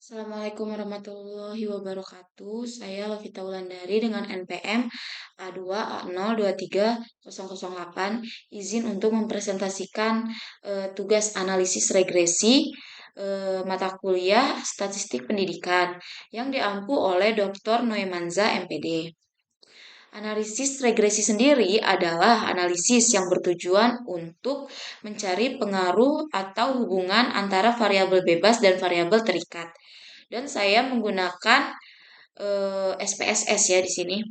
Assalamualaikum warahmatullahi wabarakatuh. Saya Lovita Wulandari dengan NPM A2A0230008. Izin untuk mempresentasikan tugas analisis regresi mata kuliah Statistik Pendidikan yang diampu oleh Dr. Noemanza MPD. Analisis regresi sendiri adalah analisis yang bertujuan untuk mencari pengaruh atau hubungan antara variabel bebas dan variabel terikat. Dan saya menggunakan SPSS ya di sini.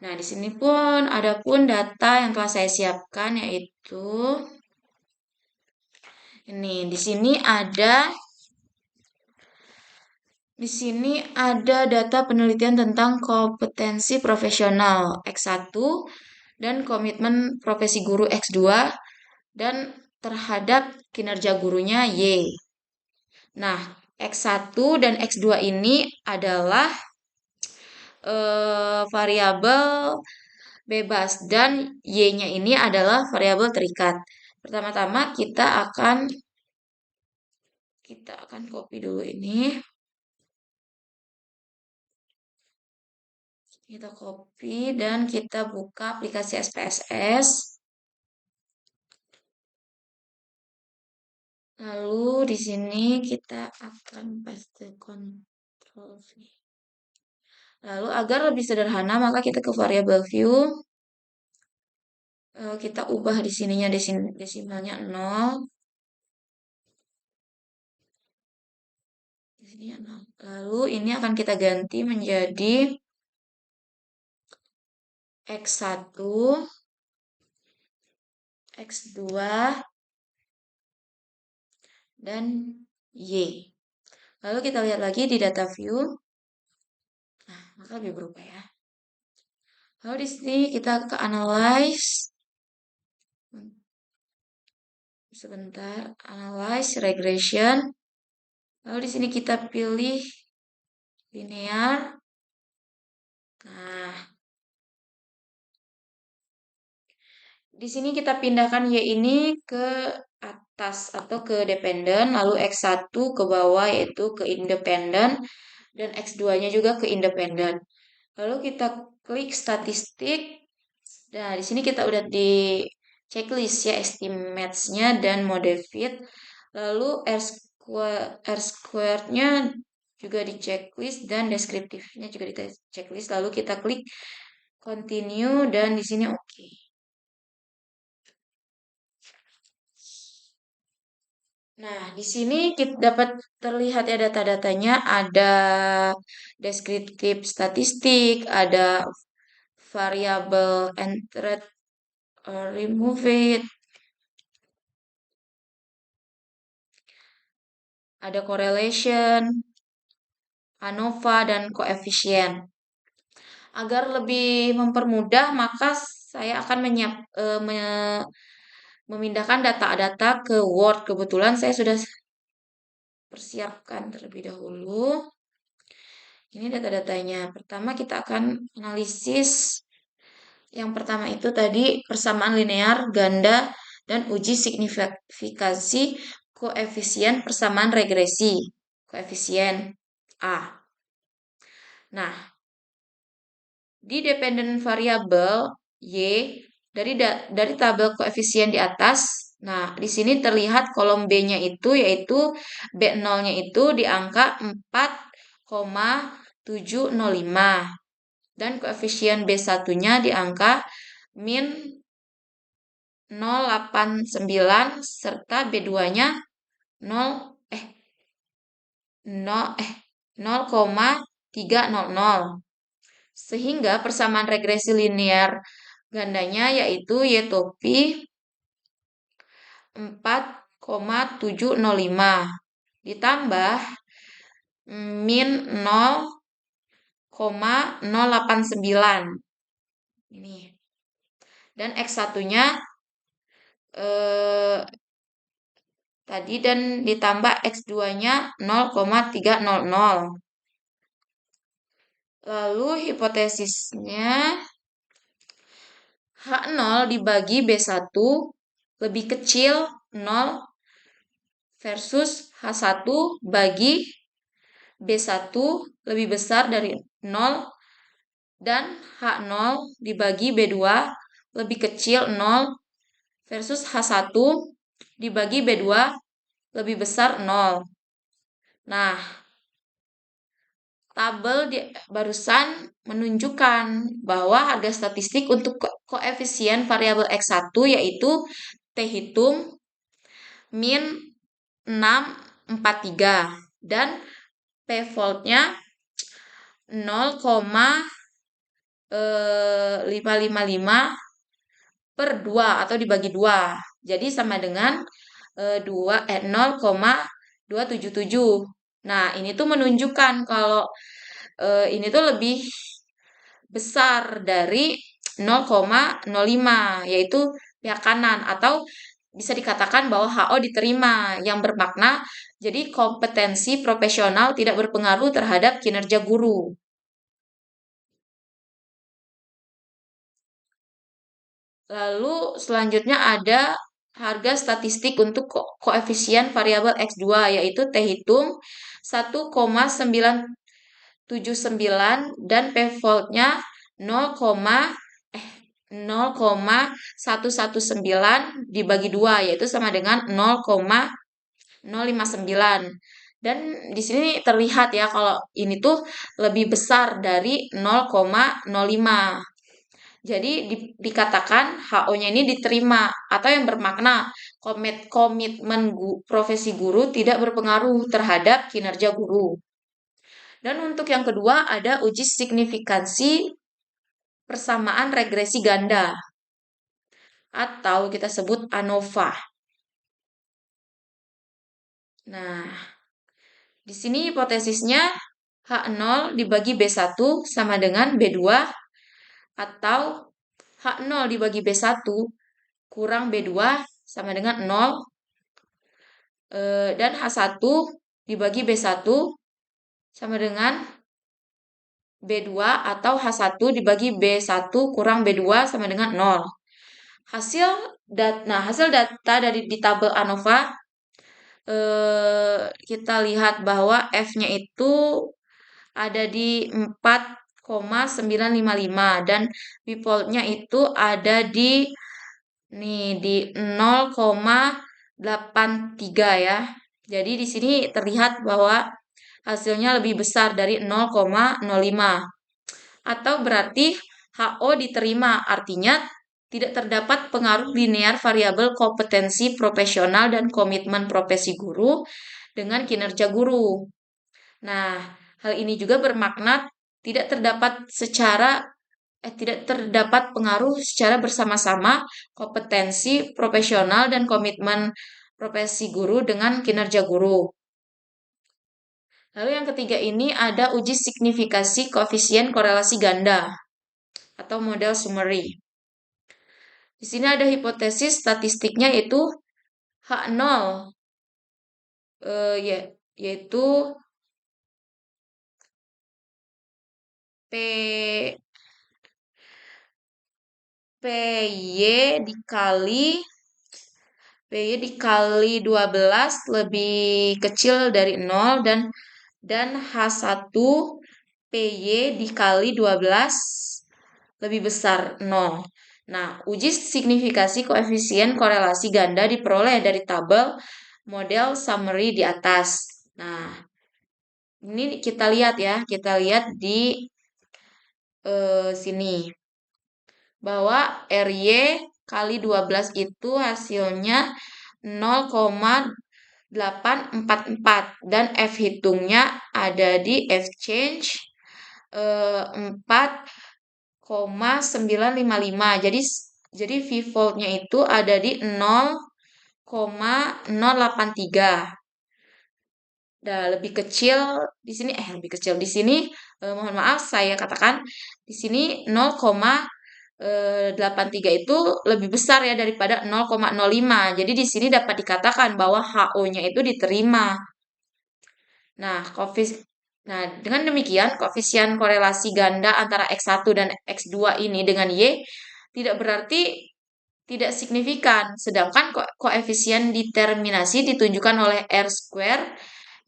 Nah, di sini pun ada pun data yang telah saya siapkan yaitu ini. Di sini ada data penelitian tentang kompetensi profesional X1 dan komitmen profesi guru X2 dan terhadap kinerja gurunya Y. Nah, X1 dan X2 ini adalah variabel bebas dan Y-nya ini adalah variabel terikat. Pertama-tama kita akan copy dulu ini. Kita copy dan kita buka aplikasi SPSS. Lalu di sini kita akan paste Ctrl V. Lalu agar lebih sederhana maka kita ke variable view. Kita ubah di sininya desimalnya 0. Di sini 0. Lalu ini akan kita ganti menjadi X1, X2, dan Y. Lalu kita lihat lagi di data view. Nah, maka lebih berubah ya. Lalu di sini kita ke analyze. Sebentar, analyze regression. Lalu di sini kita pilih linear. Nah, di sini kita pindahkan Y ini ke atas atau ke dependent, lalu X1 ke bawah yaitu ke independent, dan X2-nya juga ke independent. Lalu kita klik statistik. Nah, di sini kita udah di checklist ya estimates-nya dan mode fit. Lalu R squared-nya juga di checklist dan deskriptifnya juga di checklist. Lalu kita klik continue dan di sini oke. Nah, di sini kita dapat terlihat ya data-datanya, ada deskriptif statistik, ada variabel entered or remove it, ada correlation, ANOVA, dan koefisien. Agar lebih mempermudah, maka saya akan memindahkan data-data ke Word. Kebetulan saya sudah persiapkan terlebih dahulu. Ini data-datanya. Pertama kita akan analisis. Yang pertama itu tadi persamaan linear, ganda, dan uji signifikansi koefisien persamaan regresi. Koefisien A. Nah, di dependent variable Y dari tabel koefisien di atas. Nah, di sini terlihat kolom B-nya itu yaitu B0-nya itu di angka 4,705 dan koefisien B1-nya di angka min 0,89 serta B2-nya 0,300. Sehingga persamaan regresi linear gandanya yaitu Y topi 4,705 ditambah min 0,089 ini. Dan X1-nya tadi dan ditambah X2-nya 0,300. Lalu hipotesisnya H0 dibagi B1 lebih kecil 0 versus H1 bagi B1 lebih besar dari 0 dan H0 dibagi B2 lebih kecil 0 versus H1 dibagi B2 lebih besar 0. Nah, tabel barusan menunjukkan bahwa harga statistik untuk koefisien variabel X1 yaitu T hitung min 643 dan P voltnya 0,555 per 2 atau dibagi 2. Jadi sama dengan 0,277. Nah, ini tuh menunjukkan kalau ini tuh lebih besar dari 0,05 yaitu pihak kanan atau bisa dikatakan bahwa HO diterima yang bermakna jadi kompetensi profesional tidak berpengaruh terhadap kinerja guru. Lalu selanjutnya ada harga statistik untuk koefisien variabel X2 yaitu T hitung 1,979 dan P voltnya 0,119 dibagi 2 yaitu sama dengan 0,059. Dan di sini terlihat ya kalau ini tuh lebih besar dari 0,05. Jadi dikatakan HO-nya ini diterima atau yang bermakna komitmen profesi guru tidak berpengaruh terhadap kinerja guru. Dan untuk yang kedua ada uji signifikansi persamaan regresi ganda atau kita sebut ANOVA. Nah, di sini hipotesisnya H0 dibagi B1 sama dengan B2 atau H0 dibagi B1 kurang B2 sama dengan 0 dan H1 dibagi B1 sama dengan B2 atau H1 dibagi B1 kurang B2 sama dengan 0. Hasil data dari di tabel ANOVA kita lihat bahwa F-nya itu ada di 4,955 dan P-voltnya itu ada di 0,83 ya. Jadi di sini terlihat bahwa hasilnya lebih besar dari 0,05. Atau berarti HO diterima, artinya tidak terdapat pengaruh linear variabel kompetensi profesional dan komitmen profesi guru dengan kinerja guru. Nah, hal ini juga bermakna tidak terdapat pengaruh secara bersama-sama kompetensi profesional dan komitmen profesi guru dengan kinerja guru. Lalu yang ketiga ini ada uji signifikasi koefisien korelasi ganda atau model summary. Di sini ada hipotesis statistiknya yaitu H0 yaitu P dikali 12 lebih kecil dari 0 dan H1 PY dikali 12 lebih besar 0. Nah, uji signifikasi koefisien korelasi ganda diperoleh dari tabel model summary di atas. Nah, ini kita lihat ya, di sini bahwa RY kali 12 itu hasilnya 0,844 dan F hitungnya ada di F change 4,955. Jadi V voltnya itu ada di 0,083. Nah, lebih kecil di sini lebih kecil di sini mohon maaf saya katakan di sini 0,83 itu lebih besar ya daripada 0,05. Jadi di sini dapat dikatakan bahwa HO-nya itu diterima. Nah, dengan demikian koefisien korelasi ganda antara X1 dan X2 ini dengan Y tidak berarti tidak signifikan. Sedangkan koefisien determinasi ditunjukkan oleh R square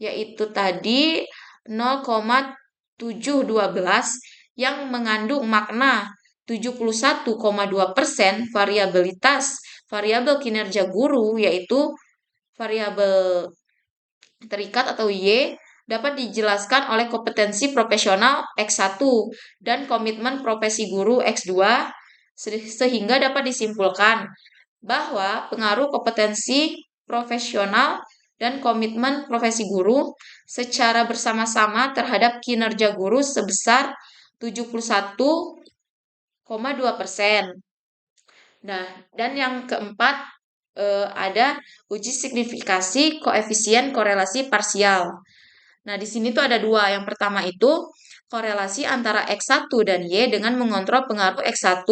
yaitu tadi 0,712 yang mengandung makna 71,2% variabilitas variabel kinerja guru, yaitu variabel terikat atau Y, dapat dijelaskan oleh kompetensi profesional X1 dan komitmen profesi guru X2, sehingga dapat disimpulkan bahwa pengaruh kompetensi profesional dan komitmen profesi guru secara bersama-sama terhadap kinerja guru sebesar 71,2%. Nah, dan yang keempat ada uji signifikasi koefisien korelasi parsial. Nah, di sini tuh ada dua. Yang pertama itu korelasi antara X1 dan Y dengan mengontrol pengaruh X1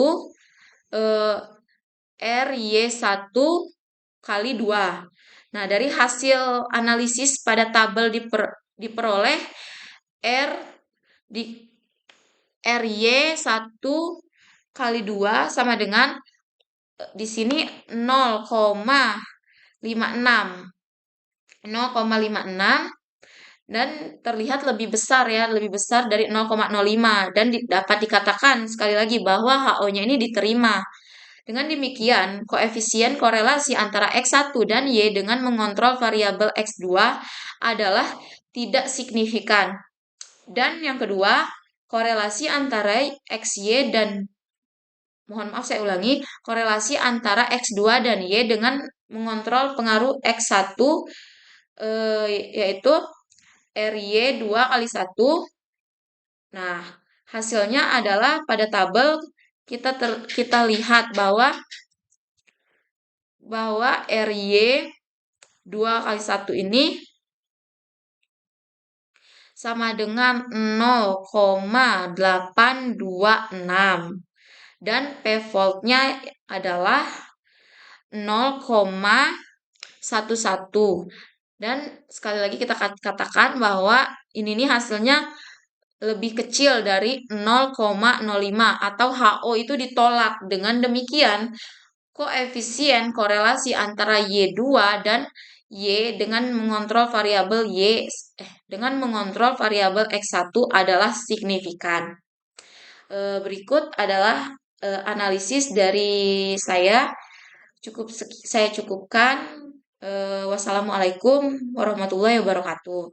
RY1 kali 2. Nah, dari hasil analisis pada tabel diperoleh R di RY1 kali 2 sama dengan di sini 0,56. 0,56 dan terlihat lebih besar ya, lebih besar dari 0,05 dan dapat dikatakan sekali lagi bahwa HO-nya ini diterima. Dengan demikian, koefisien korelasi antara X1 dan Y dengan mengontrol variabel X2 adalah tidak signifikan. Dan yang kedua, korelasi antara XY dan korelasi antara X2 dan Y dengan mengontrol pengaruh X1 yaitu RY2 kali 1. Nah, hasilnya adalah pada tabel kita lihat bahwa RY2 kali 1 ini sama dengan 0,826 dan P-voltnya adalah 0,11. Dan sekali lagi kita katakan bahwa ini nih hasilnya lebih kecil dari 0,05 atau HO itu ditolak. Dengan demikian, koefisien korelasi antara Y2 dan Y dengan mengontrol variabel X1 adalah signifikan. Berikut adalah analisis dari saya. Saya cukupkan. Wassalamualaikum warahmatullahi wabarakatuh.